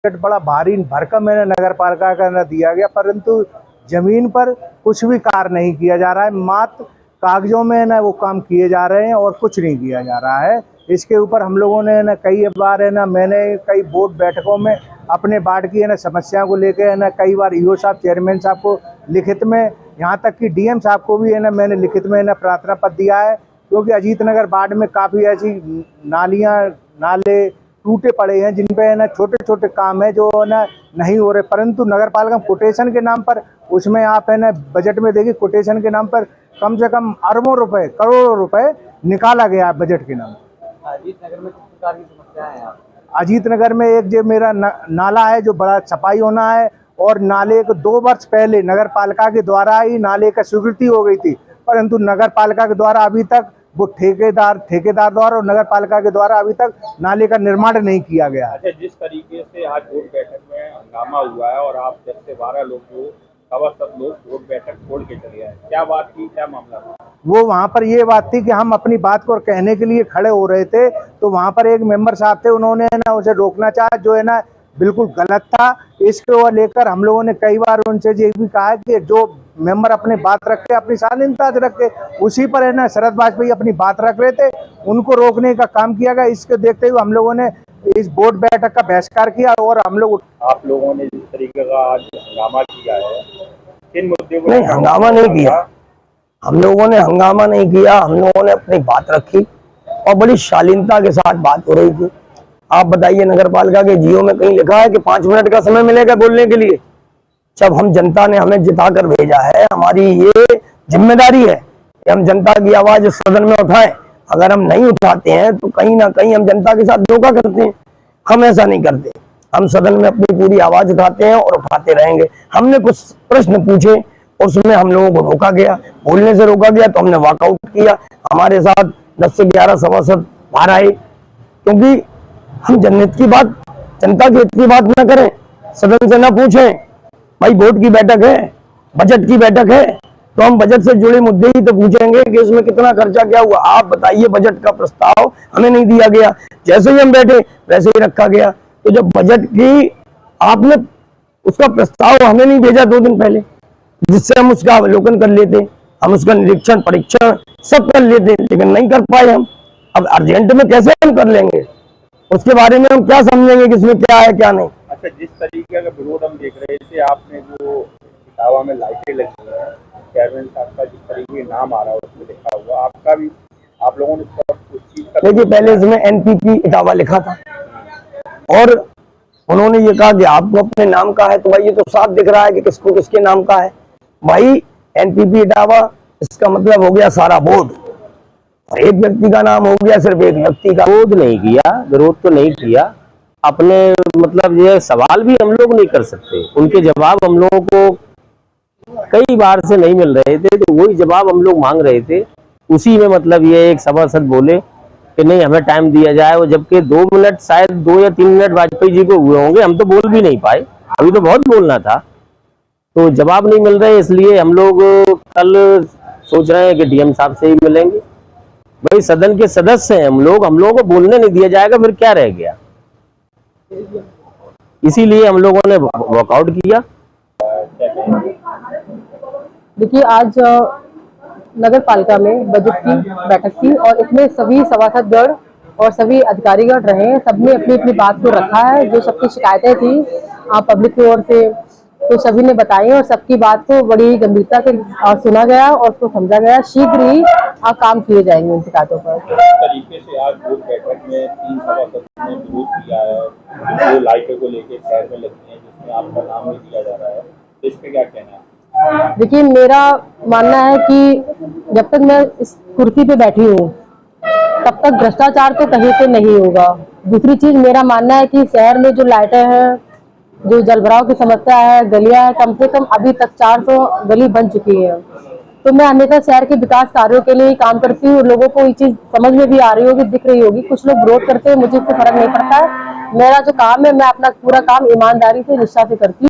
Budget बड़ा भारी भरकम मैंने नगर पालिका का न दिया गया, परंतु जमीन पर कुछ भी कार्य नहीं किया जा रहा है। मात्र कागजों में न वो काम किए जा रहे हैं और कुछ नहीं किया जा रहा है। इसके ऊपर हम लोगों ने न कई बार है ना, मैंने कई बोर्ड बैठकों में अपने वार्ड की है ना समस्या को लेकर है ना कई बार ईओ साहब, चेयरमैन साहब को लिखित में, यहाँ तक कि डीएम साहब को भी है ना मैंने लिखित में ना प्रार्थना पत्र दिया है, क्योंकि अजीत नगर वार्ड में काफ़ी ऐसी नालियाँ, नाले टूटे पड़े हैं जिन पे है ना छोटे छोटे काम है जो ना नहीं हो रहे, परंतु नगर पालिका कोटेशन के नाम पर, उसमें आप है ना बजट में देखिए कोटेशन के नाम पर कम से कम अरबों रुपए, करोड़ों रुपए निकाला गया बजट के नाम। अजीत नगर में किस प्रकार की समस्याएं हैं आप? अजीत नगर में एक जो मेरा नाला है जो बड़ा सफाई होना है, और नाले को 2 वर्ष पहले नगर पालिका के द्वारा ही नाले का स्वीकृति हो गई थी, परंतु नगर पालिका के द्वारा अभी तक वो ठेकेदार द्वारा और नगर पालिका के द्वारा अभी तक नाले का निर्माण नहीं किया गया। अच्छा, जिस तरीके से आज बोर्ड बैठक में हंगामा हुआ है और आप 10 से 12 लोग जो सभासद लोग बोर्ड बैठक छोड़ के चले आए, क्या बात थी, क्या मामला था? वो वहाँ पर ये बात थी कि हम अपनी बात को कहने के लिए खड़े हो रहे थे, तो वहाँ पर एक मेंबर साहब थे, उन्होंने ना उसे रोकना चाहा जो है ना बिल्कुल गलत था। इसको लेकर हम लोगों ने कई बार उनसे ये भी कहा कि जो मेंबर अपने बात रखे, अपनी शालीनता रखे, उसी पर है ना शरद वाजपेयी अपनी बात रख रहे थे, उनको रोकने का काम किया गया। इसको देखते हुए हम लोगों ने इस बोर्ड बैठक का बहिष्कार किया। और हम लोग, आप लोगों ने जिस तरीके का आज हंगामा किया है, किन मुद्दे को? नहीं, हंगामा नहीं किया, हम लोगों ने हंगामा नहीं किया, हम लोगों ने अपनी बात रखी और बड़ी शालीनता के साथ बात हो रही थी। आप बताइए, नगर पालिका के जियो में कहीं लिखा है कि 5 मिनट का समय मिलेगा बोलने के लिए? जब हम जनता ने हमें जिता कर भेजा है, हमारी ये जिम्मेदारी है कि हम जनता की आवाज सदन में उठाएं। अगर हम नहीं उठाते हैं तो कहीं ना कहीं हम जनता के साथ धोखा करते हैं। हम ऐसा नहीं करते, हम सदन में अपनी पूरी आवाज उठाते हैं और उठाते रहेंगे। हमने कुछ प्रश्न पूछे, उसमें हम लोगों को रोका गया, बोलने से रोका गया, तो हमने वॉकआउट किया। हमारे साथ 10 से 11 सभासद बाहर आए, क्योंकि हम जनहित की बात, जनता की हित की बात न करें, सदन से न पूछें। भाई बोर्ड की बैठक है, बजट की बैठक है, तो हम बजट से जुड़े मुद्दे ही तो पूछेंगे कि इसमें कितना खर्चा क्या हुआ। आप बताइए, बजट का प्रस्ताव हमें नहीं दिया गया, जैसे ही हम बैठे वैसे ही रखा गया। तो जब बजट की आपने उसका प्रस्ताव हमें नहीं भेजा 2 दिन पहले, जिससे हम उसका अवलोकन कर लेते, हम उसका निरीक्षण परीक्षण सब कर लेते, लेकिन नहीं कर पाए हम। अब अर्जेंट में कैसे हम कर लेंगे? उसके बारे में हम क्या समझेंगे कि इसमें क्या है क्या नहीं। अच्छा, जिस तरीके का विरोध हम देख रहे थे, आपने जो इटावा में लाइटें लगी है, चेयरमैन साहब का जिस तरीके नाम आ रहा है उसमें लिखा हुआ, आपका भी, आप लोगों ने उस चीज का, देखिए पहले इसमें एनपीपी इटावा लिखा था और उन्होंने ये कहा कि आपको अपने नाम का है, तो भाई ये तो साफ दिख रहा है कि किसको किसके नाम का है। भाई एनपीपी इटावा, इसका मतलब हो गया सारा बोर्ड, और एक व्यक्ति का नाम हो गया सिर्फ एक व्यक्ति का। विरोध नहीं किया, विरोध तो नहीं किया अपने, मतलब ये सवाल भी हम लोग नहीं कर सकते, उनके जवाब हम लोगों को कई बार से नहीं मिल रहे थे, तो वही जवाब हम लोग मांग रहे थे। उसी में मतलब ये एक सभासद बोले कि नहीं हमें टाइम दिया जाए, वो जबकि 2 मिनट, शायद 2 या 3 मिनट वाजपेयी जी को हुए होंगे, हम तो बोल भी नहीं पाए, अभी तो बहुत बोलना था, तो जवाब नहीं मिल रहे। इसलिए हम लोग कल सोच रहे हैं कि डीएम साहब से ही मिलेंगे। भाई सदन के सदस्य हैं हम लोगों को बोलने नहीं दिया जाएगा, फिर क्या रह गया? इसीलिए हम लोगों ने वॉकआउट किया। देखिए, आज नगर पालिका में बजट की बैठक थी और इसमें सभी सभासदगण और सभी अधिकारीगण रहे, सबने अपनी अपनी बात को रखा है। जो सबकी शिकायतें थी पब्लिक की ओर से, तो सभी ने बताई और सबकी बात को बड़ी गंभीरता से सुना गया और उसको समझा गया। शीघ्र ही काम किए जाएंगे उन शिकायतों पर। इस तरीके से आज बोर्ड बैठक में 3 सभासदों ने विरोध किया है, जो लाइटों को लेकर शहर में लगती है, जिसमें आपका नाम नहीं दिया जा रहा है, तो इस पे क्या कहना है? देखिए, मेरा मानना है कि जब तक मैं इस कुर्सी पे बैठी हूँ तब तक भ्रष्टाचार तो कहीं से नहीं होगा। दूसरी चीज, मेरा मानना है कि शहर में जो लाइटें हैं, जो जलभराव की समस्या है, गलियां हैं, कम से कम अभी तक 400 गली बन चुकी है। तो मैं हमेशा शहर के विकास कार्यों के लिए ही काम करती हूँ। लोगों को ये चीज समझ में भी आ रही होगी, दिख रही होगी। कुछ लोग विरोध करते हैं, मुझे कोई फर्क नहीं पड़ता है। मेरा जो काम है, मैं अपना पूरा काम ईमानदारी से, निष्ठा से करती हूँ।